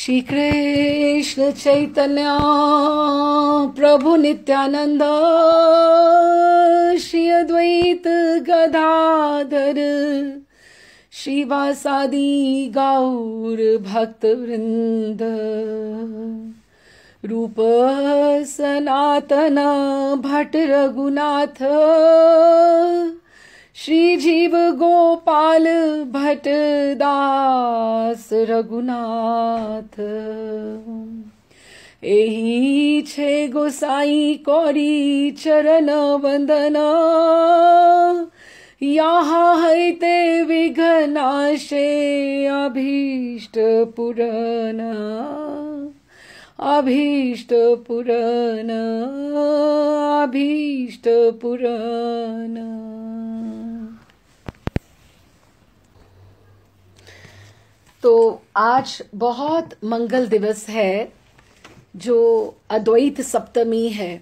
श्री कृष्ण चैतन्य प्रभु नित्यानंद श्री अद्वैत गदाधर श्रीवासादि गौर भक्त वृंद रूप सनातन भट्ट रघुनाथ श्री जीव गोपाल भट्ट दास रघुनाथ एही छे गोसाई कौरी चरण वंदन यहाँ है ते विघ्नाशे अभीष्ट पुरन अभीष्ट पुरन अभीष्ट पुरन। तो आज बहुत मंगल दिवस है जो अद्वैत सप्तमी है।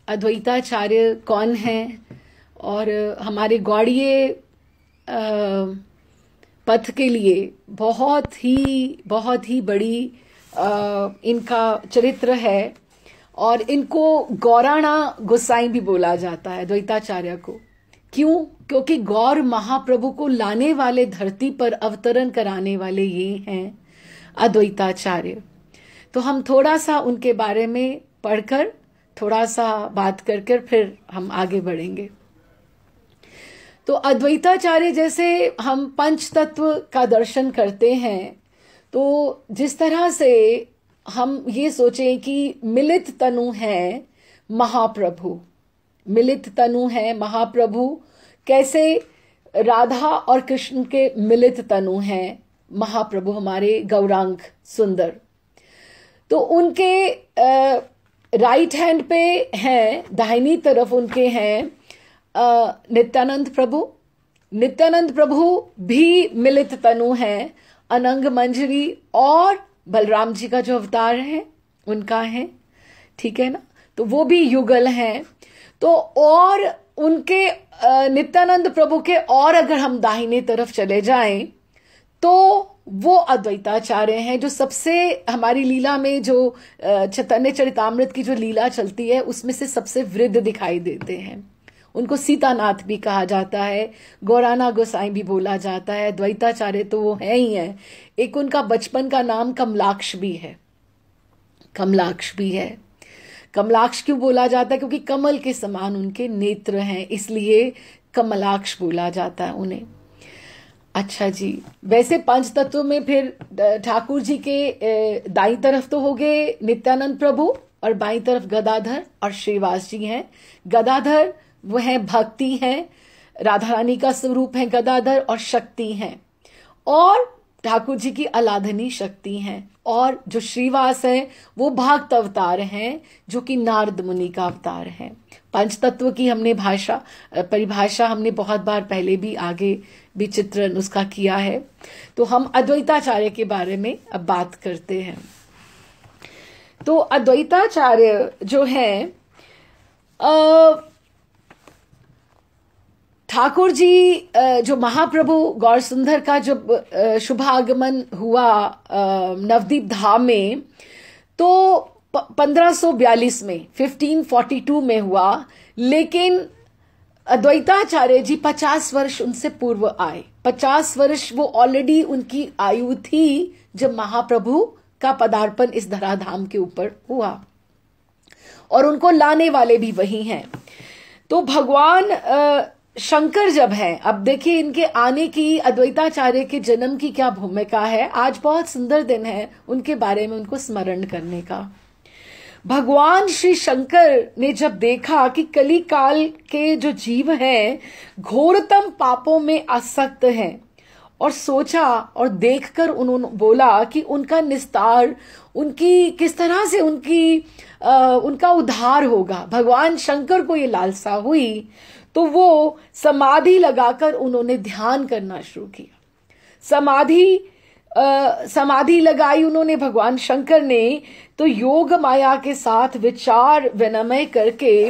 अद्वैताचार्य कौन है और हमारे गौड़ीय पथ के लिए बहुत ही बड़ी इनका चरित्र है और इनको गौराणा गोसाई भी बोला जाता है अद्वैताचार्य को। क्यों? क्योंकि गौर महाप्रभु को लाने वाले, धरती पर अवतरण कराने वाले ये हैं अद्वैताचार्य। तो हम थोड़ा सा उनके बारे में पढ़कर थोड़ा सा बात करके फिर हम आगे बढ़ेंगे। तो अद्वैताचार्य जैसे हम पंच तत्व का दर्शन करते हैं, तो जिस तरह से हम ये सोचें कि मिलित तनु है महाप्रभु, मिलित तनु है महाप्रभु, कैसे राधा और कृष्ण के मिलित तनु हैं महाप्रभु हमारे गौरांग सुंदर। तो उनके राइट हैंड पे हैं, दाहिनी तरफ उनके हैं नित्यानंद प्रभु। नित्यानंद प्रभु भी मिलित तनु हैं, अनंग मंजरी और बलराम जी का जो अवतार है उनका है, ठीक है ना। तो वो भी युगल हैं। तो और उनके नित्यानंद प्रभु के और अगर हम दाहिने तरफ चले जाएं तो वो अद्वैताचार्य हैं जो सबसे हमारी लीला में जो चैतन्य चरितामृत की जो लीला चलती है उसमें से सबसे वृद्ध दिखाई देते हैं। उनको सीतानाथ भी कहा जाता है, गौराना गोसाई भी बोला जाता है। अद्वैताचार्य तो वो है ही है। एक उनका बचपन का नाम कमलाक्ष भी है, कमलाक्ष भी है। कमलाक्ष क्यों बोला जाता है? क्योंकि कमल के समान उनके नेत्र हैं, इसलिए कमलाक्ष बोला जाता है उन्हें। अच्छा जी, वैसे पंच तत्व में फिर ठाकुर जी के दाई तरफ तो हो गए नित्यानंद प्रभु और बाई तरफ गदाधर और श्रीवास जी हैं। गदाधर वो हैं भक्ति हैं, राधा रानी का स्वरूप है गदाधर, और शक्ति हैं, और ठाकुर जी की अलाधनी शक्ति हैं। और जो श्रीवास है वो भागवत अवतार हैं जो कि नारद मुनि का अवतार हैं। पंच तत्व की हमने परिभाषा हमने बहुत बार पहले भी आगे भी चित्रण उसका किया है। तो हम अद्वैताचार्य के बारे में अब बात करते हैं। तो अद्वैताचार्य जो है ठाकुर जी जो महाप्रभु गौर सुंदर का जब शुभागमन हुआ नवदीप धाम में, तो 1542 में 1542 में हुआ, लेकिन अद्वैताचार्य जी 50 वर्ष उनसे पूर्व आए। 50 वर्ष वो ऑलरेडी उनकी आयु थी जब महाप्रभु का पदार्पण इस धराधाम के ऊपर हुआ, और उनको लाने वाले भी वही हैं। तो भगवान शंकर जब हैं, अब देखिए इनके आने की, अद्वैताचार्य के जन्म की क्या भूमिका है। आज बहुत सुंदर दिन है उनके बारे में उनको स्मरण करने का। भगवान श्री शंकर ने जब देखा कि कली काल के जो जीव हैं घोरतम पापों में आसक्त हैं, और सोचा और देखकर उन्होंने बोला कि उनका निस्तार, उनकी किस तरह से उनका उद्धार होगा। भगवान शंकर को ये लालसा हुई, तो वो समाधि लगाकर उन्होंने ध्यान करना शुरू किया। समाधि लगाई उन्होंने भगवान शंकर ने, तो योग माया के साथ विचार विनिमय करके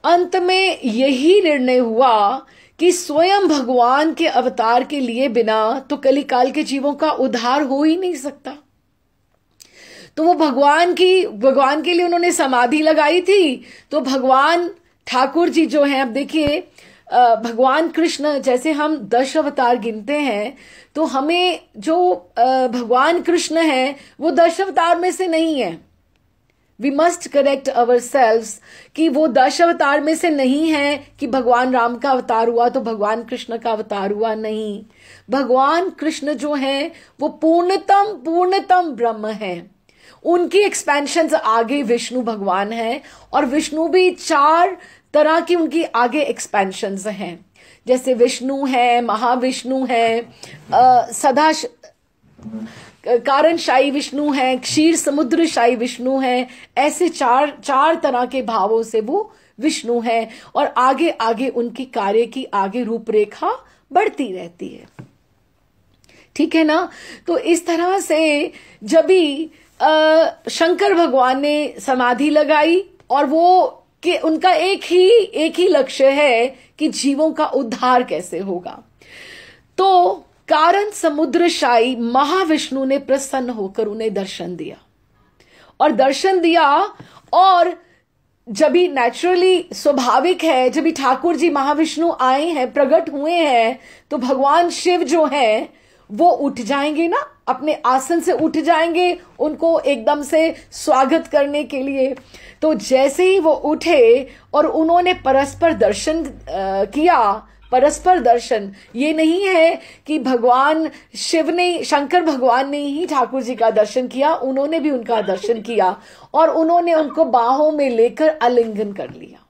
अंत में यही निर्णय हुआ कि स्वयं भगवान के अवतार के लिए बिना तो कलिकाल के जीवों का उद्धार हो ही नहीं सकता। तो वो भगवान के लिए उन्होंने समाधि लगाई थी। तो भगवान ठाकुर जी जो हैं, अब देखिए भगवान कृष्ण, जैसे हम 10 अवतार गिनते हैं, तो हमें जो भगवान कृष्ण है वो 10 अवतार में से नहीं है। We must correct ourselves कि वो 10 अवतार में से नहीं है कि भगवान राम का अवतार हुआ तो भगवान कृष्ण का अवतार हुआ, नहीं। भगवान कृष्ण जो है वो पूर्णतम ब्रह्म है। उनकी एक्सपेंशन आगे विष्णु भगवान है, और विष्णु भी 4 तरह की उनकी आगे एक्सपेंशंस हैं। जैसे विष्णु है, महाविष्णु है, कारणशाही विष्णु है, क्षीर समुद्रशाही विष्णु है। ऐसे चार तरह के भावों से वो विष्णु है, और आगे आगे उनकी कार्य की आगे रूपरेखा बढ़ती रहती है। ठीक है ना। तो इस तरह से जब भी शंकर भगवान ने समाधि लगाई, और वो कि उनका एक ही लक्ष्य है कि जीवों का उद्धार कैसे होगा। तो कारण समुद्रशाही महाविष्णु ने प्रसन्न होकर उन्हें दर्शन दिया, और जब भी नेचुरली स्वाभाविक है, जब भी ठाकुर जी महाविष्णु आए हैं, प्रकट हुए हैं, तो भगवान शिव जो हैं वो उठ जाएंगे ना, अपने आसन से उठ जाएंगे उनको एकदम से स्वागत करने के लिए। तो जैसे ही वो उठे और उन्होंने परस्पर दर्शन किया, परस्पर दर्शन ये नहीं है कि भगवान शिव ने, शंकर भगवान ने ही ठाकुर जी का दर्शन किया, उन्होंने भी उनका दर्शन किया, और उन्होंने उनको बाहों में लेकर आलिंगन कर लिया।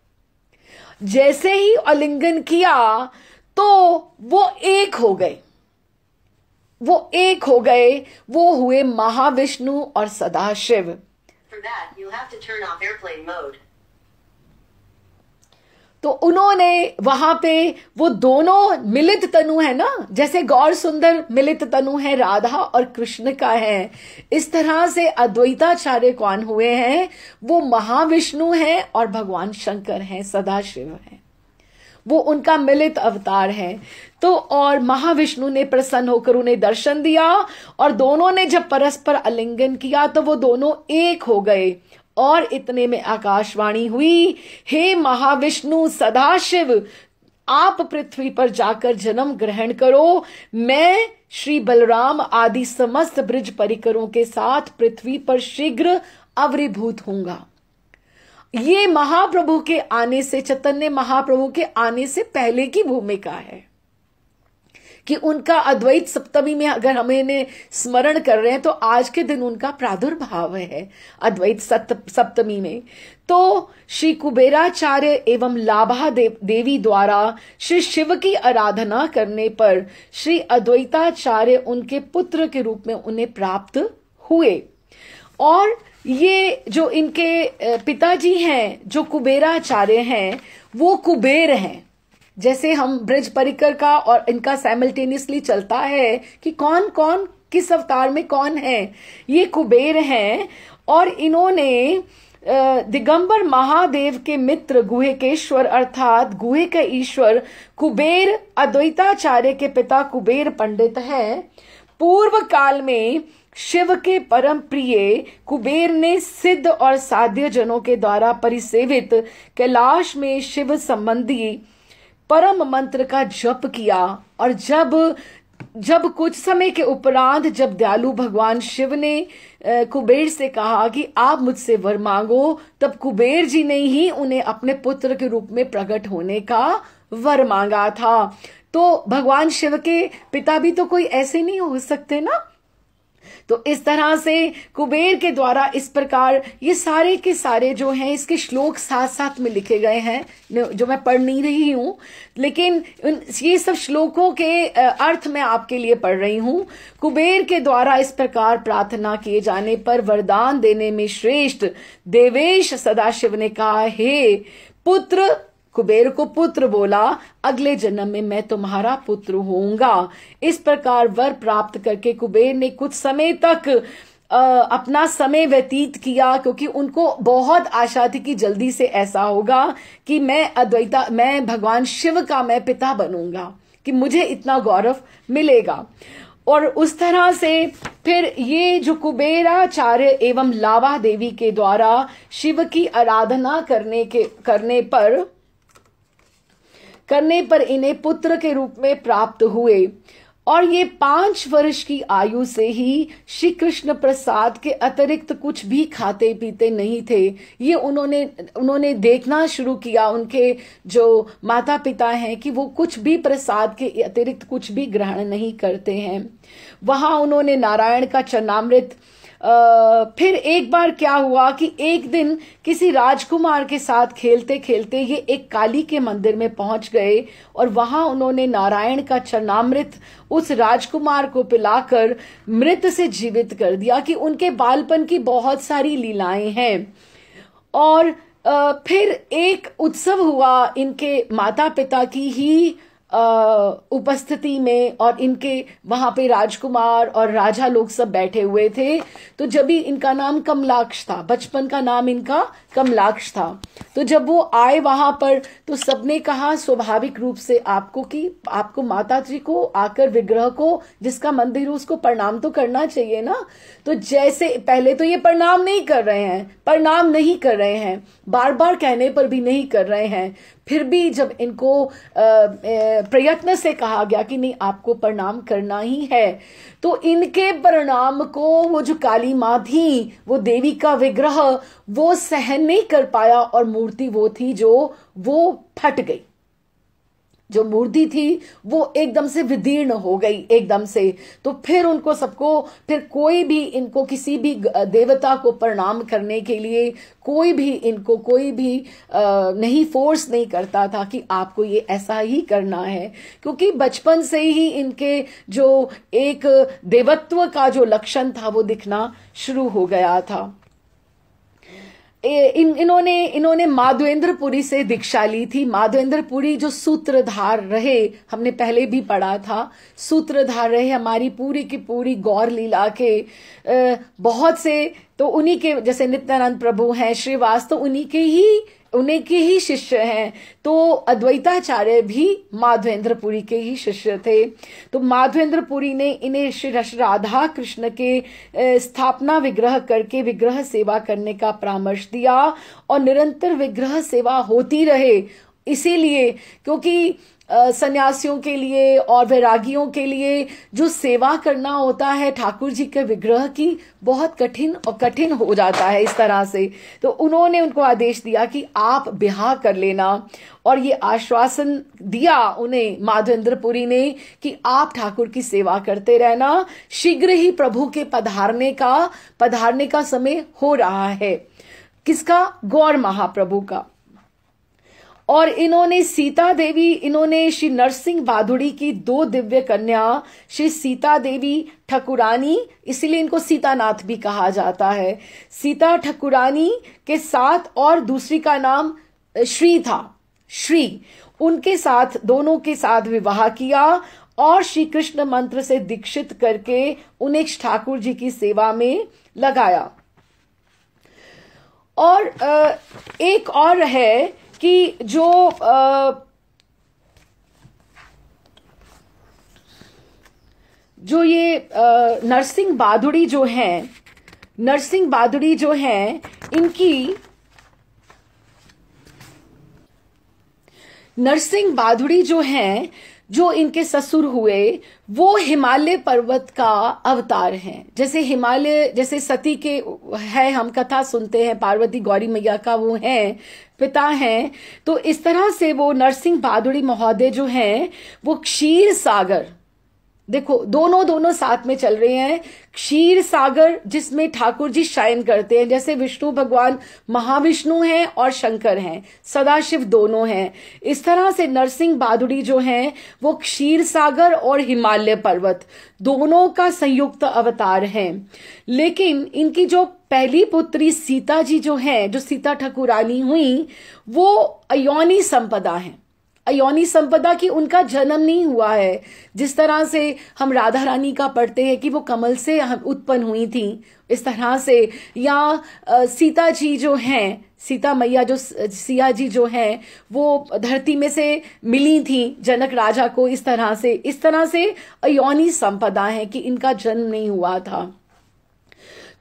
जैसे ही आलिंगन किया तो वो एक हो गए, वो हुए महाविष्णु और सदाशिव। तो उन्होंने वहां पे वो दोनों मिलित तनु है ना, जैसे गौर सुंदर मिलित तनु है राधा और कृष्ण का है, इस तरह से अद्वैताचार्य कौन हुए हैं, वो महाविष्णु हैं और भगवान शंकर हैं, सदाशिव हैं, वो उनका मिलित अवतार है। तो और महाविष्णु ने प्रसन्न होकर उन्हें दर्शन दिया, और दोनों ने जब परस्पर आलिंगन किया तो वो दोनों एक हो गए, और इतने में आकाशवाणी हुई, हे महाविष्णु सदाशिव, आप पृथ्वी पर जाकर जन्म ग्रहण करो, मैं श्री बलराम आदि समस्त ब्रिज परिकरों के साथ पृथ्वी पर शीघ्र आविर्भूत होऊंगा। ये महाप्रभु के आने से, चैतन्य महाप्रभु के आने से पहले की भूमिका है, कि उनका अद्वैत सप्तमी में अगर हम इन्हें स्मरण कर रहे हैं तो आज के दिन उनका प्रादुर्भाव है अद्वैत सप्तमी में। तो श्री कुबेराचार्य एवं लाभा देवी द्वारा श्री शिव की आराधना करने पर श्री अद्वैताचार्य उनके पुत्र के रूप में उन्हें प्राप्त हुए। और ये जो इनके पिताजी हैं, जो कुबेराचार्य हैं, वो कुबेर हैं। जैसे हम ब्रज परिकर का और इनका साइमल्टेनियसली चलता है कि कौन कौन किस अवतार में कौन है, ये कुबेर हैं। और इन्होंने दिगंबर महादेव के मित्र गुहेकेश्वर अर्थात गुहे के ईश्वर कुबेर अद्वैताचार्य के पिता कुबेर पंडित हैं। पूर्व काल में शिव के परम प्रिय कुबेर ने सिद्ध और साध्य जनों के द्वारा परिसेवित कैलाश में शिव संबंधी परम मंत्र का जप किया। और जब कुछ समय के उपरांत जब दयालु भगवान शिव ने कुबेर से कहा कि आप मुझसे वर मांगो, तब कुबेर जी ने ही उन्हें अपने पुत्र के रूप में प्रकट होने का वर मांगा था। तो भगवान शिव के पिता भी तो कोई ऐसे नहीं हो सकते ना। तो इस तरह से कुबेर के द्वारा इस प्रकार ये सारे के सारे जो हैं, इसके श्लोक साथ साथ में लिखे गए हैं, जो मैं पढ़ नहीं रही हूं, लेकिन ये सब श्लोकों के अर्थ मैं आपके लिए पढ़ रही हूं। कुबेर के द्वारा इस प्रकार प्रार्थना किए जाने पर वरदान देने में श्रेष्ठ देवेश सदाशिव ने कहा, हे पुत्र, कुबेर को पुत्र बोला, अगले जन्म में मैं तुम्हारा पुत्र होऊंगा। इस प्रकार वर प्राप्त करके कुबेर ने कुछ समय तक अपना समय व्यतीत किया, क्योंकि उनको बहुत आशा थी कि जल्दी से ऐसा होगा कि मैं भगवान शिव का मैं पिता बनूंगा, कि मुझे इतना गौरव मिलेगा। और उस तरह से फिर ये जो कुबेराचार्य एवं लावा देवी के द्वारा शिव की आराधना करने पर इन्हें पुत्र के रूप में प्राप्त हुए। और ये 5 वर्ष की आयु से ही श्री कृष्ण प्रसाद के अतिरिक्त कुछ भी खाते पीते नहीं थे। ये उन्होंने देखना शुरू किया, उनके जो माता पिता हैं, कि वो कुछ भी प्रसाद के अतिरिक्त कुछ भी ग्रहण नहीं करते हैं। वहां उन्होंने नारायण का चरणामृत फिर एक बार क्या हुआ कि एक दिन किसी राजकुमार के साथ खेलते खेलते ये एक काली के मंदिर में पहुंच गए और वहां उन्होंने नारायण का चरणामृत उस राजकुमार को पिलाकर मृत से जीवित कर दिया। कि उनके बालपन की बहुत सारी लीलाएं हैं। और फिर एक उत्सव हुआ इनके माता पिता की ही उपस्थिति में, और इनके वहां पे राजकुमार और राजा लोग सब बैठे हुए थे। तो जब भी इनका नाम कमलाक्ष था, बचपन का नाम इनका कमलाक्ष था, तो जब वो आए वहां पर तो सबने कहा स्वाभाविक रूप से आपको माता जी को आकर विग्रह को, जिसका मंदिर हो, उसको प्रणाम तो करना चाहिए ना। तो जैसे पहले तो ये प्रणाम नहीं कर रहे हैं, बार बार कहने पर भी नहीं कर रहे हैं। फिर भी जब इनको प्रयत्न से कहा गया कि नहीं आपको प्रणाम करना ही है, तो इनके प्रणाम को वो जो काली माँ थी, वो देवी का विग्रह, वो सहन नहीं कर पाया और मूर्ति वो थी जो वो फट गई। जो मूर्ति थी वो एकदम से विदीर्ण हो गई एकदम से। तो फिर उनको सबको, फिर कोई भी इनको किसी भी देवता को प्रणाम करने के लिए कोई भी नहीं फोर्स नहीं करता था कि आपको ये ऐसा ही करना है, क्योंकि बचपन से ही इनके जो एक देवत्व का जो लक्षण था वो दिखना शुरू हो गया था। इन्होंने माधवेंद्रपुरी से दीक्षा ली थी। माधवेंद्रपुरी जो सूत्रधार रहे, हमने पहले भी पढ़ा था, सूत्रधार रहे हमारी पूरी की पूरी गौर लीला के बहुत से, तो उन्हीं के जैसे नित्यानंद प्रभु हैं, श्रीवास, तो उन्हीं के ही शिष्य हैं। तो अद्वैताचार्य भी माधवेंद्रपुरी के ही शिष्य थे। तो माधवेंद्रपुरी ने इन्हें श्री राधा कृष्ण के स्थापना विग्रह करके विग्रह सेवा करने का परामर्श दिया और निरंतर विग्रह सेवा होती रहे। इसीलिए क्योंकि सन्यासियों के लिए और वैरागियों के लिए जो सेवा करना होता है ठाकुर जी के विग्रह की, बहुत कठिन हो जाता है इस तरह से। तो उन्होंने उनको आदेश दिया कि आप ब्याह कर लेना, और ये आश्वासन दिया उन्हें माधवेंद्रपुरी ने कि आप ठाकुर की सेवा करते रहना, शीघ्र ही प्रभु के पधारने का समय हो रहा है। किसका? गौर महाप्रभु का। और इन्होंने श्री नरसिंह बादुड़ी की 2 दिव्य कन्या, श्री सीता देवी ठकुरानी, इसीलिए इनको सीतानाथ भी कहा जाता है, सीता ठकुरानी के साथ, और दूसरी का नाम श्री था, उनके साथ, दोनों के साथ विवाह किया और श्री कृष्ण मंत्र से दीक्षित करके उन्हें ठाकुर जी की सेवा में लगाया। और एक और है कि जो ये नरसिंह बादुड़ी जो हैं, जो इनके ससुर हुए, वो हिमालय पर्वत का अवतार हैं। जैसे सती के है, हम कथा सुनते हैं, पार्वती गौरी मैया का वो हैं, पिता हैं। तो इस तरह से वो नरसिंह बादुड़ी महोदय जो हैं, वो क्षीर सागर, देखो दोनों साथ में चल रहे हैं। क्षीर सागर जिसमें ठाकुर जी शयन करते हैं, जैसे विष्णु भगवान महाविष्णु हैं और शंकर हैं, सदाशिव दोनों हैं। इस तरह से नरसिंह बादुड़ी जो हैं वो क्षीर सागर और हिमालय पर्वत दोनों का संयुक्त अवतार हैं। लेकिन इनकी जो पहली पुत्री सीता जी जो हैं, जो सीता ठकुरानी हुई, वो अयोनी संपदा हैं। अयोनि संपदा की उनका जन्म नहीं हुआ है। जिस तरह से हम राधा रानी का पढ़ते हैं कि वो कमल से उत्पन्न हुई थी, इस तरह से, या सीता जी जो हैं, सीता मैया जो सिया जी जो हैं, वो धरती में से मिली थी जनक राजा को, इस तरह से अयोनि संपदा है कि इनका जन्म नहीं हुआ था।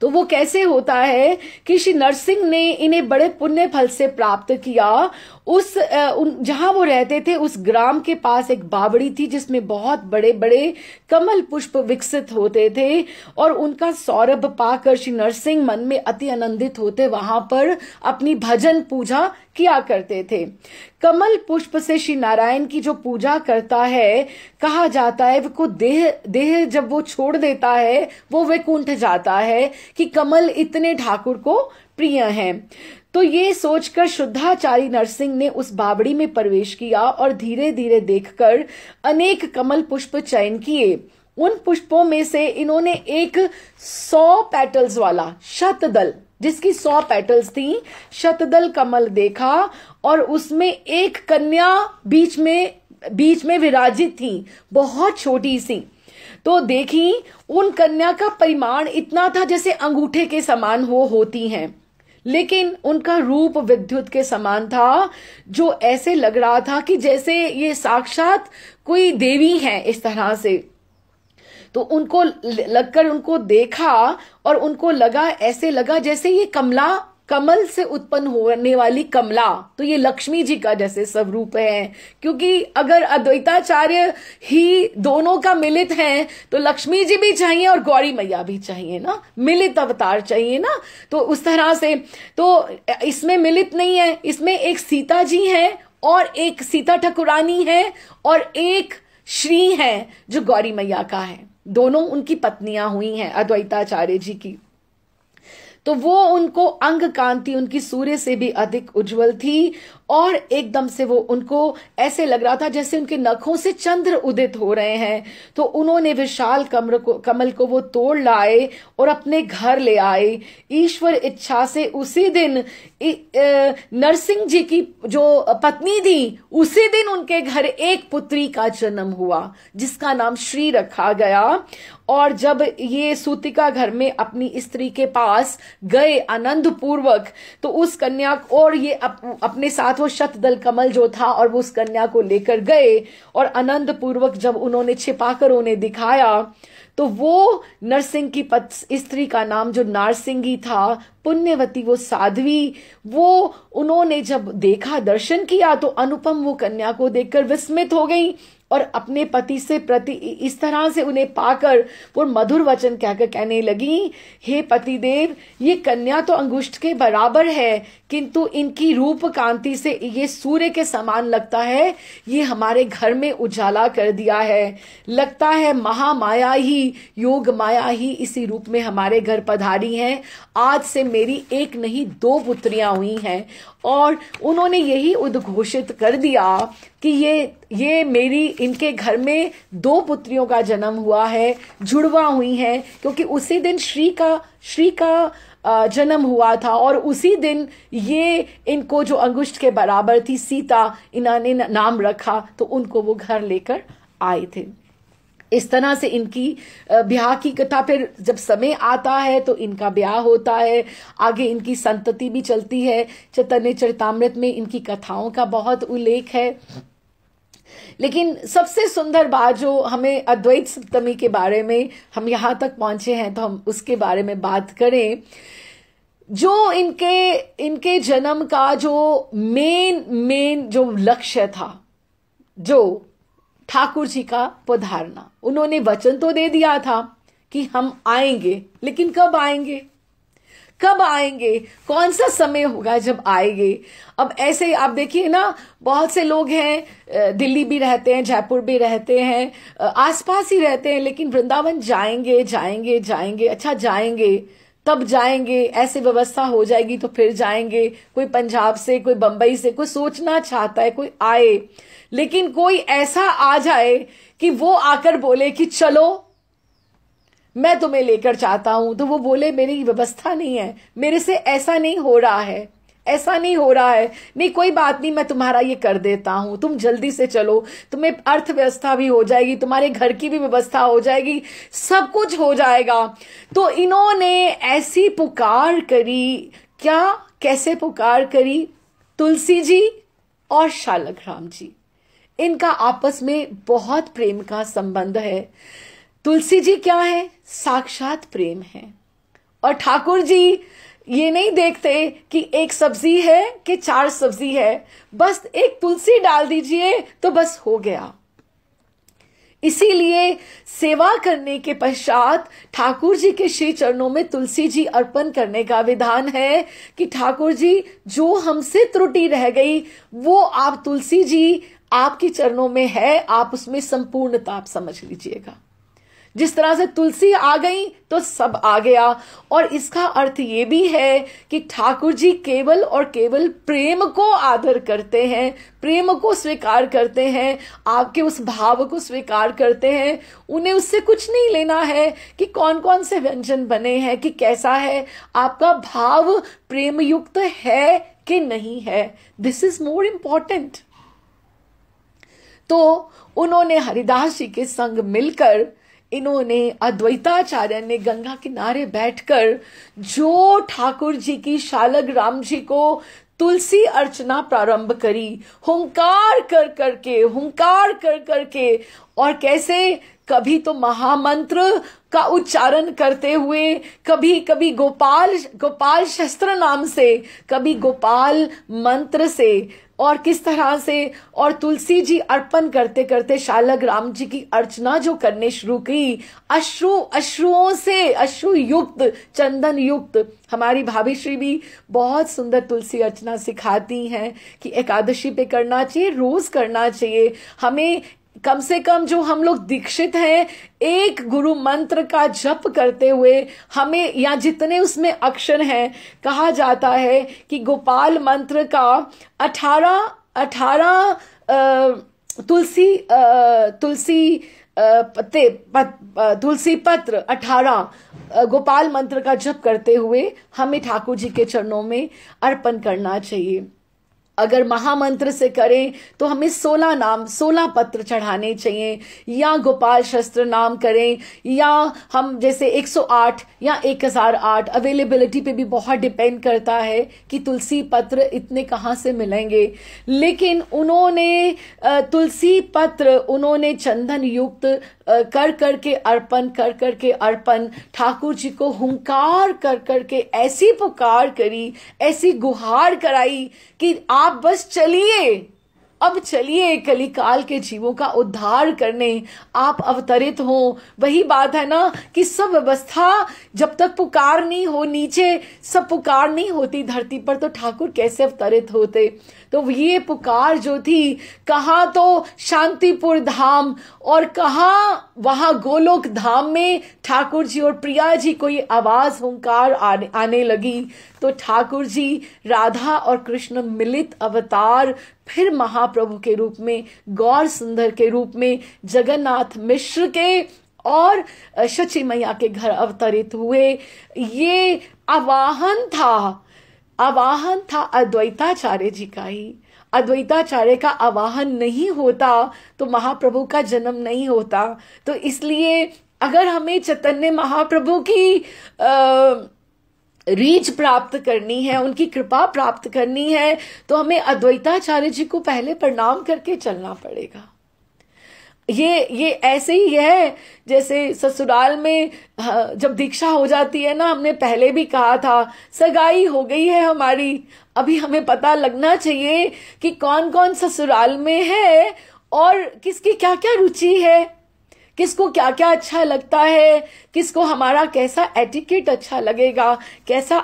तो वो कैसे होता है कि श्री नरसिंह ने इन्हें बड़े पुण्य फल से प्राप्त किया। जहां वो रहते थे उस ग्राम के पास एक बावड़ी थी जिसमें बहुत बड़े बड़े कमल पुष्प विकसित होते थे, और उनका सौरभ पाकर श्री नरसिंह मन में अति आनंदित होते वहां पर अपनी भजन पूजा किया करते थे। कमल पुष्प से श्री नारायण की जो पूजा करता है, कहा जाता है वो देह जब वो छोड़ देता है वो वैकुंठ जाता है, कि कमल इतने ठाकुर को प्रिय हैं। तो ये सोचकर शुद्धाचारी नरसिंह ने उस बावड़ी में प्रवेश किया और धीरे धीरे देखकर अनेक कमल पुष्प चयन किए। उन पुष्पों में से इन्होंने एक 100 पेटल्स वाला शतदल, जिसकी 100 पेटल्स थी, शतदल कमल देखा, और उसमें एक कन्या बीच में विराजित थी, बहुत छोटी सी। तो देखी, उन कन्या का परिमाण इतना था जैसे अंगूठे के समान होती हैं, लेकिन उनका रूप विद्युत के समान था, जो ऐसे लग रहा था कि जैसे ये साक्षात कोई देवी है, इस तरह से। तो उनको लगकर उनको देखा और उनको ऐसे लगा जैसे ये कमल से उत्पन्न होने वाली कमला, तो ये लक्ष्मी जी का जैसे स्वरूप है, क्योंकि अगर अद्वैताचार्य ही दोनों का मिलित है तो लक्ष्मी जी भी चाहिए और गौरी मैया भी चाहिए ना, मिलित अवतार चाहिए ना। तो उस तरह से, तो इसमें मिलित नहीं है, इसमें एक सीता जी है और एक सीता ठाकुरानी है और एक श्री है जो गौरी मैया का है, दोनों उनकी पत्नियां हुई हैं अद्वैताचार्य जी की। तो वो उनको अंग कांति उनकी सूर्य से भी अधिक उज्जवल थी, और एकदम से वो उनको ऐसे लग रहा था जैसे उनके नखों से चंद्र उदित हो रहे हैं। तो उन्होंने विशाल कमल को वो तोड़ लाए और अपने घर ले आए। ईश्वर इच्छा से उसी दिन नरसिंह जी की जो पत्नी थी, उसी दिन उनके घर एक पुत्री का जन्म हुआ जिसका नाम श्री रखा गया। और जब ये सूतिका घर में अपनी स्त्री के पास गए आनंद पूर्वक, तो उस कन्या और ये अपने साथ वो शतदल कमल जो था, और वो उस कन्या को लेकर गए, और आनंद पूर्वक जब उन्होंने छिपाकर उन्हें दिखाया, तो वो नरसिंह की स्त्री का नाम जो नारसिंगी था, पुण्यवती वो साध्वी, वो उन्होंने जब देखा, दर्शन किया, तो अनुपम वो कन्या को देखकर विस्मित हो गई और अपने पति से प्रति इस तरह से उन्हें पाकर वो मधुर वचन कहकर कहने लगी, हे पतिदेव, ये कन्या तो अंगुष्ठ के बराबर है, किंतु इनकी रूप कांति से ये सूर्य के समान लगता है, ये हमारे घर में उजाला कर दिया है। लगता है महामाया ही, योग माया ही इसी रूप में हमारे घर पधारी हैं। आज से मेरी एक नहीं 2 पुत्रियां हुई हैं। और उन्होंने यही उद्घोषित कर दिया कि ये मेरी, इनके घर में 2 पुत्रियों का जन्म हुआ है, जुड़वा हुई हैं, क्योंकि उसी दिन श्री का जन्म हुआ था, और उसी दिन ये इनको जो अंगुष्ठ के बराबर थी सीता, इन्होंने नाम रखा, तो उनको वो घर लेकर आए थे। इस तरह से इनकी ब्याह की कथा, फिर जब समय आता है तो इनका ब्याह होता है, आगे इनकी संतति भी चलती है। चैतन्य चरितामृत में इनकी कथाओं का बहुत उल्लेख है। लेकिन सबसे सुंदर बात जो हमें अद्वैत सप्तमी के बारे में, हम यहां तक पहुंचे हैं तो हम उसके बारे में बात करें। जो इनके जन्म का जो मेन जो लक्ष्य था, जो ठाकुर जी का पधारना, उन्होंने वचन तो दे दिया था कि हम आएंगे, लेकिन कब आएंगे, कौन सा समय होगा जब आएंगे। अब ऐसे आप देखिए ना, बहुत से लोग हैं, दिल्ली भी रहते हैं, जयपुर भी रहते हैं, आसपास ही रहते हैं, लेकिन वृंदावन जाएंगे। अच्छा जाएंगे, तब जाएंगे, ऐसे व्यवस्था हो जाएगी तो फिर जाएंगे। कोई पंजाब से, कोई बंबई से, कोई सोचना चाहता है कोई आए, लेकिन कोई ऐसा आ जाए कि वो आकर बोले कि चलो मैं तुम्हें लेकर चाहता हूं, तो वो बोले मेरी व्यवस्था नहीं है, मेरे से ऐसा नहीं हो रहा है, ऐसा नहीं हो रहा है, नहीं कोई बात नहीं, मैं तुम्हारा ये कर देता हूं, तुम जल्दी से चलो, तुम्हें अर्थव्यवस्था भी हो जाएगी, तुम्हारे घर की भी व्यवस्था हो जाएगी, सब कुछ हो जाएगा। तो इन्होंने ऐसी पुकार करी, क्या कैसे पुकार करी? तुलसी जी और शालग्राम जी, इनका आपस में बहुत प्रेम का संबंध है। तुलसी जी क्या है? साक्षात प्रेम है। और ठाकुर जी ये नहीं देखते कि एक सब्जी है कि 4 सब्जी है, बस एक तुलसी डाल दीजिए तो बस हो गया। इसीलिए सेवा करने के पश्चात ठाकुर जी के श्री चरणों में तुलसी जी अर्पण करने का विधान है कि ठाकुर जी जो हमसे त्रुटि रह गई वो आप तुलसी जी आपके चरणों में है, आप उसमें संपूर्णता आप समझ लीजिएगा। जिस तरह से तुलसी आ गई तो सब आ गया। और इसका अर्थ ये भी है कि ठाकुर जी केवल और केवल प्रेम को आदर करते हैं, प्रेम को स्वीकार करते हैं, आपके उस भाव को स्वीकार करते हैं। उन्हें उससे कुछ नहीं लेना है कि कौन कौन से व्यंजन बने हैं, कि कैसा है, आपका भाव प्रेम युक्त है कि नहीं है, दिस इज मोर इंपॉर्टेंट। तो उन्होंने हरिदास जी के संग मिलकर, इन्होंने अद्वैताचार्य ने गंगा किनारे बैठकर जो ठाकुर जी की शालग्राम जी को तुलसी अर्चना प्रारंभ करी, हुंकार कर करके, और कैसे कभी तो महामंत्र का उच्चारण करते हुए, कभी कभी गोपाल शस्त्र नाम से, कभी गोपाल मंत्र से, और किस तरह से, और तुलसी जी अर्पण करते करते शालग्राम जी की अर्चना जो करने शुरू की, अश्रुओं से, अश्रु युक्त, चंदन युक्त। हमारी भाभी श्री भी बहुत सुंदर तुलसी अर्चना सिखाती हैं कि एकादशी पे करना चाहिए, रोज करना चाहिए। हमें कम से कम जो हम लोग दीक्षित हैं, एक गुरु मंत्र का जप करते हुए हमें, या जितने उसमें अक्षर हैं, कहा जाता है कि गोपाल मंत्र का 18 तुलसी पत्र 18 गोपाल मंत्र का जप करते हुए हमें ठाकुर जी के चरणों में अर्पण करना चाहिए। अगर महामंत्र से करें तो हमें 16 पत्र चढ़ाने चाहिए, या गोपाल शस्त्र नाम करें, या हम जैसे 108 या 1008, अवेलेबिलिटी पे भी बहुत डिपेंड करता है कि तुलसी पत्र इतने कहाँ से मिलेंगे। लेकिन उन्होंने तुलसी पत्र उन्होंने चंदन युक्त कर करके अर्पण ठाकुर जी को हुंकार कर करके ऐसी पुकार करी, ऐसी गुहार कराई कि आप बस चलिए, अब चलिए, कलिकाल के जीवों का उद्धार करने आप अवतरित हो। वही बात है ना कि सब व्यवस्था जब तक पुकार नहीं हो, नीचे सब पुकार नहीं होती धरती पर, तो ठाकुर कैसे अवतरित होते। तो ये पुकार जो थी, कहाँ तो शांतिपुर धाम और कहाँ वहां गोलोक धाम में ठाकुर जी और प्रिया जी को ये आवाज हुंकार आने लगी। तो ठाकुर जी राधा और कृष्ण मिलित अवतार फिर महाप्रभु के रूप में, गौर सुंदर के रूप में, जगन्नाथ मिश्र के और शची मैया के घर अवतरित हुए। ये आवाहन था अद्वैताचार्य जी का ही। अद्वैताचार्य का आवाहन नहीं होता तो महाप्रभु का जन्म नहीं होता। तो इसलिए अगर हमें चैतन्य महाप्रभु की रीच प्राप्त करनी है, उनकी कृपा प्राप्त करनी है, तो हमें अद्वैताचार्य जी को पहले प्रणाम करके चलना पड़ेगा। ये ऐसे ही है जैसे ससुराल में जब दीक्षा हो जाती है ना, हमने पहले भी कहा था, सगाई हो गई है हमारी, अभी हमें पता लगना चाहिए कि कौन कौन ससुराल में है और किसकी क्या क्या रुचि है, किसको क्या क्या अच्छा लगता है, किसको हमारा कैसा एटिकेट अच्छा लगेगा, कैसा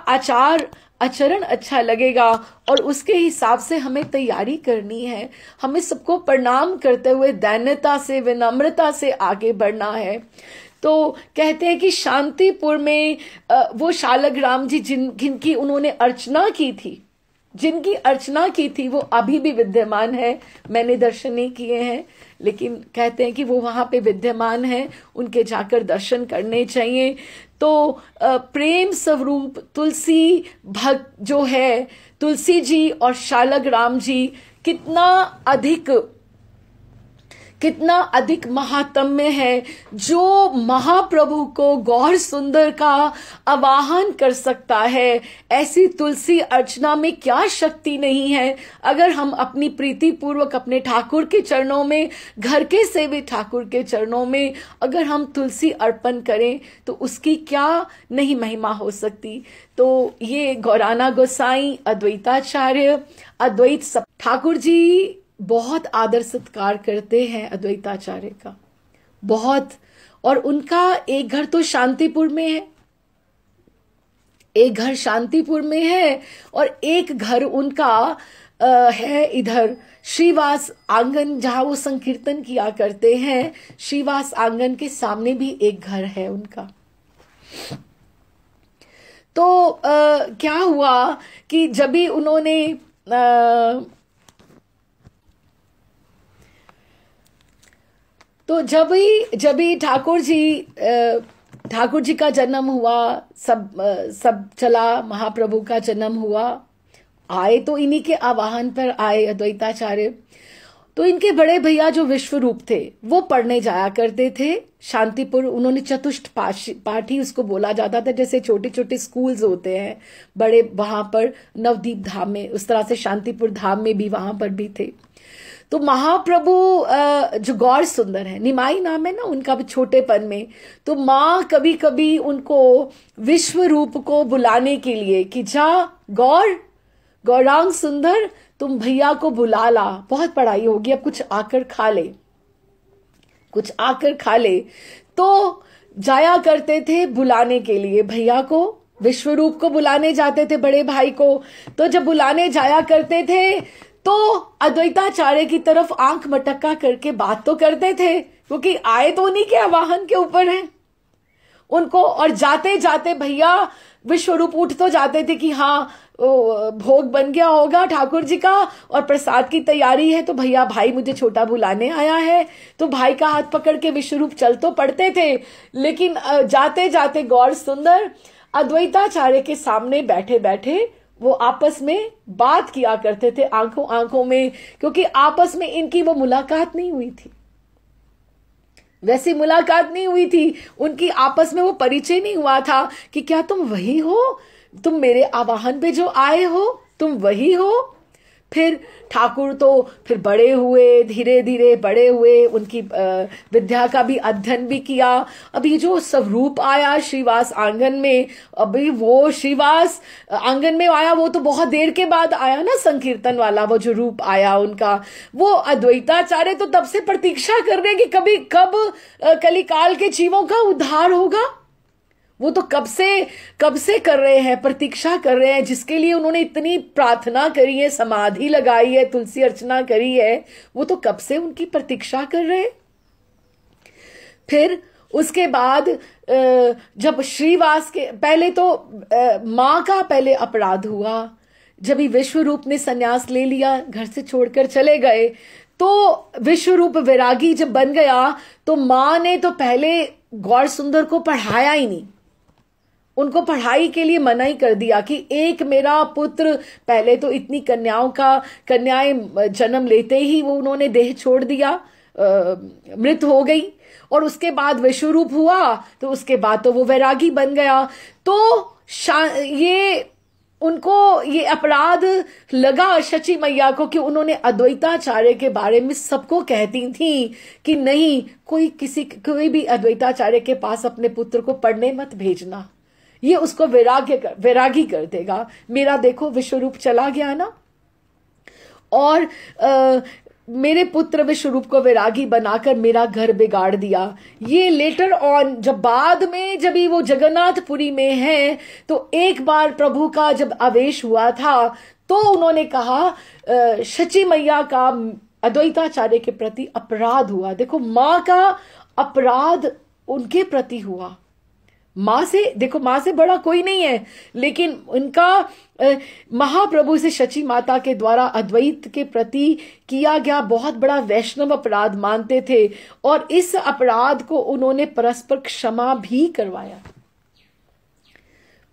आचरण अच्छा लगेगा, और उसके हिसाब से हमें तैयारी करनी है। हमें सबको प्रणाम करते हुए दैन्यता से, विनम्रता से आगे बढ़ना है। तो कहते हैं कि शांतिपुर में वो शालग्राम जी जिनकी उन्होंने अर्चना की थी, जिनकी अर्चना की थी वो अभी भी विद्यमान है। मैंने दर्शन नहीं किए हैं, लेकिन कहते हैं कि वो वहां पे विद्यमान है, उनके जाकर दर्शन करने चाहिए। तो प्रेम स्वरूप तुलसी भक्त जो है, तुलसी जी और शालग्राम जी कितना अधिक महात्म्य है। जो महाप्रभु को गौर सुंदर का आवाहन कर सकता है, ऐसी तुलसी अर्चना में क्या शक्ति नहीं है। अगर हम अपनी प्रीति पूर्वक अपने ठाकुर के चरणों में, घर के सेवी ठाकुर के चरणों में अगर हम तुलसी अर्पण करें तो उसकी क्या नहीं महिमा हो सकती। तो ये गौराना गोसाई, अद्वैताचार्य, अद्वैत सब ठाकुर जी बहुत आदर सत्कार करते हैं अद्वैताचार्य का, बहुत। और उनका एक घर तो शांतिपुर में है, एक घर शांतिपुर में है, और एक घर उनका है इधर श्रीवास आंगन, जहां वो संकीर्तन किया करते हैं। श्रीवास आंगन के सामने भी एक घर है उनका। तो क्या हुआ कि जब भी उन्होंने तो जब भी ठाकुर जी का जन्म हुआ, सब चला, महाप्रभु का जन्म हुआ, आए तो इन्हीं के आवाहन पर आए अद्वैताचार्य। तो इनके बड़े भैया जो विश्वरूप थे वो पढ़ने जाया करते थे शांतिपुर। उन्होंने चतुष्ट पाठी उसको बोला जाता था, जैसे छोटे छोटे स्कूल्स होते हैं बड़े, वहां पर नवदीप धाम में, उस तरह से शांतिपुर धाम में भी वहां पर भी थे। तो महाप्रभु जो गौर सुंदर है, निमाई नाम है ना उनका भी छोटेपन में, तो माँ कभी कभी उनको विश्व रूप को बुलाने के लिए कि जा गौरांग सुंदर तुम भैया को बुला ला, बहुत पढ़ाई होगी, अब कुछ आकर खा ले। तो जाया करते थे बुलाने के लिए भैया को, विश्वरूप को बुलाने जाते थे बड़े भाई को। तो जब बुलाने जाया करते थे तो अद्वैताचार्य की तरफ आंख मटक्का करके बात तो करते थे, क्योंकि आए तो उन्हीं के आवाहन के ऊपर हैं उनको। और जाते जाते भैया विश्वरूप उठ तो जाते थे कि हाँ भोग बन गया होगा ठाकुर जी का और प्रसाद की तैयारी है, तो भैया भाई मुझे छोटा बुलाने आया है, तो भाई का हाथ पकड़ के विश्वरूप चल तो पड़ते थे। लेकिन जाते जाते गौर सुंदर अद्वैताचार्य के सामने बैठे बैठे वो आपस में बात किया करते थे, आंखों आंखों में, क्योंकि आपस में इनकी वो मुलाकात नहीं हुई थी, वैसी मुलाकात नहीं हुई थी उनकी, आपस में वो परिचय नहीं हुआ था कि क्या तुम वही हो, तुम मेरे आवाहन पे जो आए हो, तुम वही हो। फिर ठाकुर तो फिर बड़े हुए, धीरे धीरे बड़े हुए, उनकी विद्या का भी अध्ययन भी किया। अभी जो स्वरूप आया श्रीवास आंगन में, अभी वो श्रीवास आंगन में आया, वो तो बहुत देर के बाद आया ना, संकीर्तन वाला वो जो रूप आया उनका, वो अद्वैताचार्य तो तब से प्रतीक्षा कर रहे कि कब कलिकाल के जीवों का उद्धार होगा। वो तो कब से कर रहे हैं, प्रतीक्षा कर रहे हैं, जिसके लिए उन्होंने इतनी प्रार्थना करी है, समाधि लगाई है, तुलसी अर्चना करी है, वो तो कब से उनकी प्रतीक्षा कर रहे हैं। फिर उसके बाद जब श्रीवास के पहले तो माँ का पहले अपराध हुआ, जब ही विश्वरूप ने संन्यास ले लिया, घर से छोड़कर चले गए, तो विश्वरूप वैरागी जब बन गया तो माँ ने तो पहले गौर सुंदर को पढ़ाया ही नहीं, उनको पढ़ाई के लिए मना ही कर दिया कि एक मेरा पुत्र, पहले तो इतनी कन्याएं जन्म लेते ही वो उन्होंने देह छोड़ दिया, मृत हो गई, और उसके बाद विश्वरूप हुआ, तो उसके बाद तो वो वैरागी बन गया। तो उनको ये अपराध लगा शची मैया को कि उन्होंने अद्वैताचार्य के बारे में सबको कहती थी कि नहीं, कोई भी अद्वैताचार्य के पास अपने पुत्र को पढ़ने मत भेजना, ये उसको वैरागी कर देगा। मेरा देखो विश्वरूप चला गया ना, और मेरे पुत्र विश्वरूप को वैरागी बनाकर मेरा घर बिगाड़ दिया। ये लेटर ऑन, जब बाद में जब वो जगन्नाथपुरी में है, तो एक बार प्रभु का जब आवेश हुआ था तो उन्होंने कहा शची मैया का अद्वैताचार्य के प्रति अपराध हुआ। देखो, माँ का अपराध उनके प्रति हुआ, माँ से, देखो माँ से बड़ा कोई नहीं है, लेकिन उनका महाप्रभु से शची माता के द्वारा अद्वैत के प्रति किया गया बहुत बड़ा वैष्णव अपराध मानते थे, और इस अपराध को उन्होंने परस्पर क्षमा भी करवाया।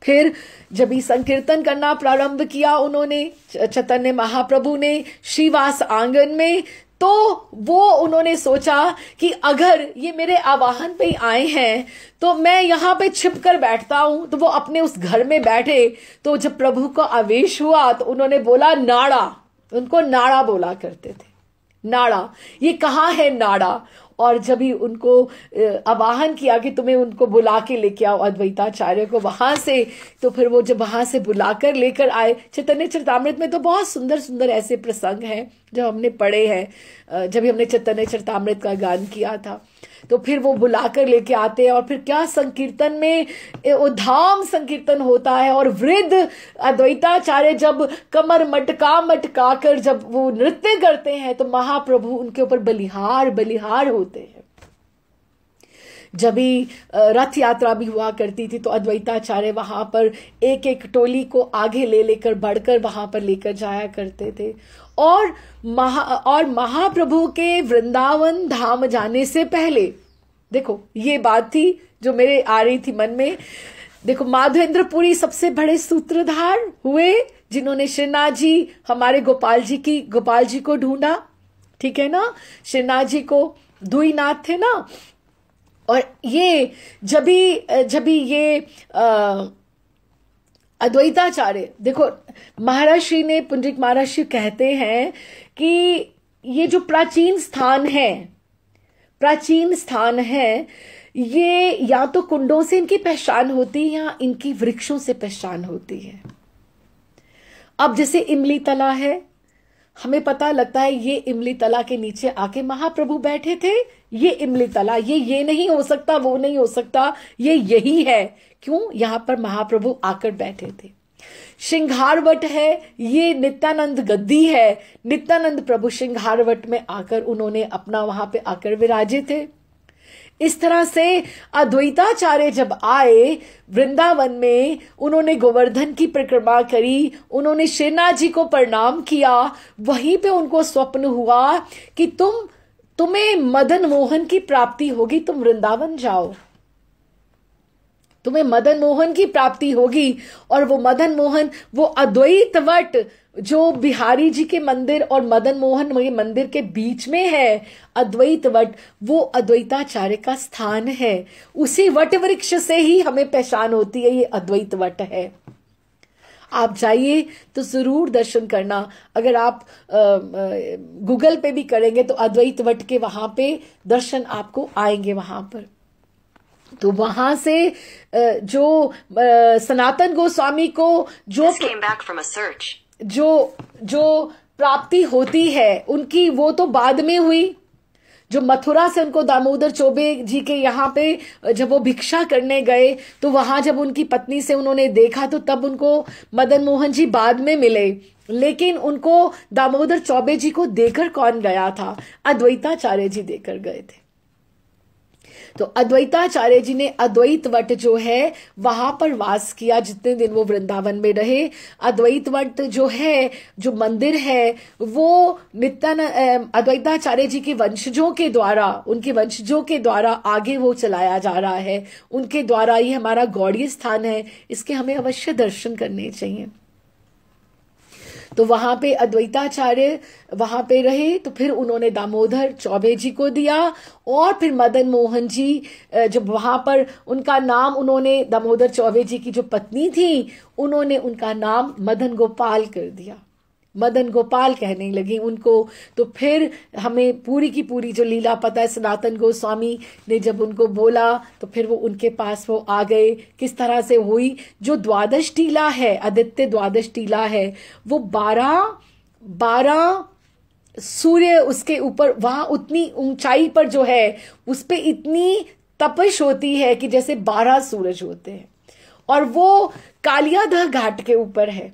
फिर जब ही संकीर्तन करना प्रारंभ किया उन्होंने, चैतन्य महाप्रभु ने श्रीवास आंगन में, तो वो उन्होंने सोचा कि अगर ये मेरे आवाहन पे आए हैं तो मैं यहाँ पे छिप कर बैठता हूं। तो वो अपने उस घर में बैठे, तो जब प्रभु का आवेश हुआ तो उन्होंने बोला नाड़ा, उनको नाड़ा बोला करते थे, नाड़ा, ये कहाँ है नाड़ा। और जब ही उनको आवाहन किया कि तुम्हें उनको बुला के लेके आओ अद्वैताचार्य को वहां से, तो फिर वो जब वहां से बुलाकर लेकर आए, चैतन्य चरितामृत में तो बहुत सुंदर सुंदर ऐसे प्रसंग हैं जो हमने पढ़े हैं जब भी हमने चैतन्य चरितामृत का गान किया था। तो फिर वो बुलाकर लेके आते हैं, और फिर क्या संकीर्तन में धाम संकीर्तन होता है, और वृद्ध अद्वैताचार्य जब कमर मटका मटका कर जब वो नृत्य करते हैं तो महाप्रभु उनके ऊपर बलिहार बलिहार होते हैं। जब भी रथ यात्रा भी हुआ करती थी तो अद्वैताचार्य वहां पर एक एक टोली को आगे ले लेकर बढ़कर वहां पर लेकर जाया करते थे। और महाप्रभु के वृंदावन धाम जाने से पहले, देखो ये बात थी जो मेरे आ रही थी मन में। देखो माधवेंद्रपुरी सबसे बड़े सूत्रधार हुए जिन्होंने श्रीनाथ जी, हमारे गोपाल जी को ढूंढा, ठीक है ना, श्रीनाथ जी को दुईनाथ थे ना। और ये जब भी ये अद्वैताचार्य, देखो महर्षि ने, पुंडरीक महर्षि कहते हैं कि ये जो प्राचीन स्थान है, ये या तो कुंडों से इनकी पहचान होती है या इनकी वृक्षों से पहचान होती है। अब जैसे इमली तला है, हमें पता लगता है ये इमली तला के नीचे आके महाप्रभु बैठे थे, ये इमली तला, ये नहीं हो सकता, वो नहीं हो सकता, ये यही है। क्यों? यहां पर महाप्रभु आकर बैठे थे। श्रृंगारवट है, ये नित्यानंद गद्दी है, नित्यानंद प्रभु श्रृंगारवट में आकर उन्होंने अपना वहां पे आकर विराजे थे। इस तरह से अद्वैताचार्य जब आए वृंदावन में, उन्होंने गोवर्धन की परिक्रमा करी, उन्होंने श्रीनाथ जी को प्रणाम किया। वहीं पे उनको स्वप्न हुआ कि तुम्हें मदन मोहन की प्राप्ति होगी, तुम वृंदावन जाओ, तुम्हें मदन मोहन की प्राप्ति होगी। और वो मदन मोहन, वो अद्वैत वट जो बिहारी जी के मंदिर और मदन मोहन मंदिर के बीच में है, अद्वैत वट, वो अद्वैताचार्य का स्थान है। उसी वट वृक्ष से ही हमें पहचान होती है ये अद्वैत वट है। आप जाइए तो जरूर दर्शन करना। अगर आप गूगल पे भी करेंगे तो अद्वैत वट के वहां पे दर्शन आपको आएंगे वहां पर। तो वहां से जो सनातन गोस्वामी को जो प्राप्ति होती है उनकी, वो तो बाद में हुई। जो मथुरा से उनको दामोदर चौबे जी के यहाँ पे जब वो भिक्षा करने गए, तो वहां जब उनकी पत्नी से उन्होंने देखा तो तब उनको मदन मोहन जी बाद में मिले, लेकिन उनको दामोदर चौबे जी को देकर कौन गया था? अद्वैताचार्य जी देकर गए थे। तो अद्वैताचार्य जी ने अद्वैत वट जो है वहां पर वास किया जितने दिन वो वृंदावन में रहे। अद्वैत वट जो है, जो मंदिर है, वो अद्वैताचार्य जी के वंशजों के द्वारा, उनके वंशजों के द्वारा आगे वो चलाया जा रहा है। उनके द्वारा ये हमारा गौड़ीय स्थान है, इसके हमें अवश्य दर्शन करने चाहिए। तो वहां पे अद्वैताचार्य वहां पे रहे, तो फिर उन्होंने दामोदर चौबे जी को दिया, और फिर मदन मोहन जी जब वहां पर उनका नाम, उन्होंने दामोदर चौबे जी की जो पत्नी थी उन्होंने उनका नाम मदन गोपाल कर दिया, मदन गोपाल कहने लगी उनको। तो फिर हमें पूरी की पूरी जो लीला पता है, सनातन गोस्वामी ने जब उनको बोला तो फिर वो उनके पास वो आ गए। किस तरह से हुई? जो द्वादश टीला है, आदित्य द्वादश टीला है, वो 12 सूर्य उसके ऊपर, वहां उतनी ऊंचाई पर जो है उस पे इतनी तपश होती है कि जैसे 12 सूरज होते हैं, और वो कालियादह घाट के ऊपर है।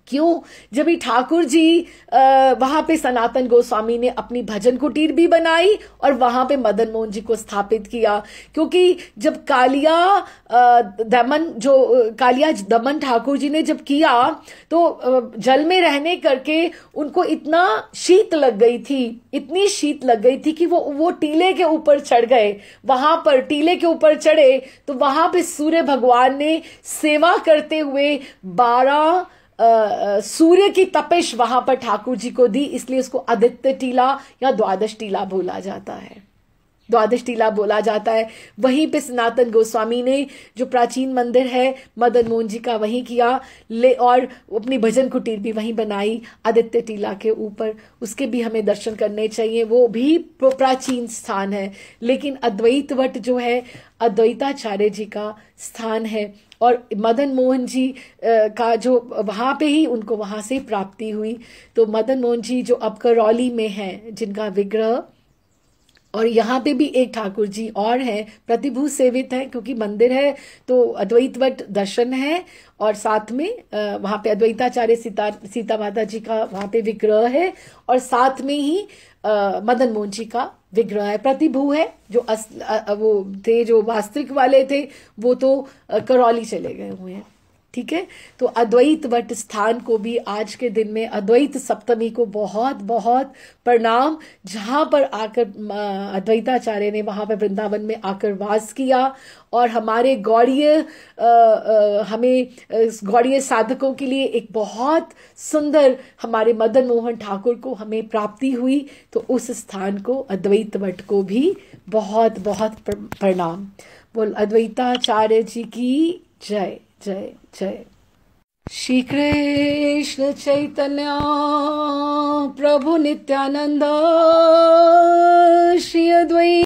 क्यों? जब ही ठाकुर जी वहां पे सनातन गोस्वामी ने अपनी भजन कुटीर भी बनाई और वहां पे मदन मोहन जी को स्थापित किया, क्योंकि जब कालिया दमन ठाकुर जी ने जब किया तो जल में रहने करके उनको इतना शीत लग गई थी, इतनी शीत लग गई थी कि वो टीले के ऊपर चढ़ गए। वहां पर टीले के ऊपर चढ़े तो वहां पे सूर्य भगवान ने सेवा करते हुए 12 सूर्य की तपिश वहां पर ठाकुर जी को दी, इसलिए उसको आदित्य टीला या द्वादश टीला बोला जाता है। द्वादश टीला बोला जाता है। वहीं पे सनातन गोस्वामी ने जो प्राचीन मंदिर है मदन मोहन जी का वहीं किया और अपनी भजन कुटीर भी वहीं बनाई आदित्य टीला के ऊपर। उसके भी हमें दर्शन करने चाहिए, वो भी प्राचीन स्थान है। लेकिन अद्वैत वट जो है अद्वैताचार्य जी का स्थान है और मदन मोहन जी का जो वहां पे ही उनको वहां से प्राप्ति हुई। तो मदन मोहन जी जो अब करौली में है, जिनका विग्रह, और यहाँ पे भी एक ठाकुर जी और हैं, प्रतिभू सेवित है, क्योंकि मंदिर है तो अद्वैत वट दर्शन है और साथ में वहां पे अद्वैताचार्य सीता माता जी का वहां पे विग्रह है और साथ में ही मदन मोहन जी का विग्रह है। प्रतिभू है जो वो थे, जो वास्तविक वाले थे वो तो करौली चले गए हुए हैं। ठीक है, तो अद्वैत वट स्थान को भी आज के दिन में अद्वैत सप्तमी को बहुत बहुत प्रणाम, जहां पर आकर अद्वैताचार्य ने वहां पर वृंदावन में आकर वास किया और हमारे हमें गौड़ीय साधकों के लिए एक बहुत सुंदर हमारे मदन मोहन ठाकुर को हमें प्राप्ति हुई। तो उस स्थान को अद्वैत वट को भी बहुत बहुत प्रणाम। बोल अद्वैताचार्य जी की जय जय जय। श्री कृष्ण चैतन्य प्रभु नित्यानंद श्री अद्वैत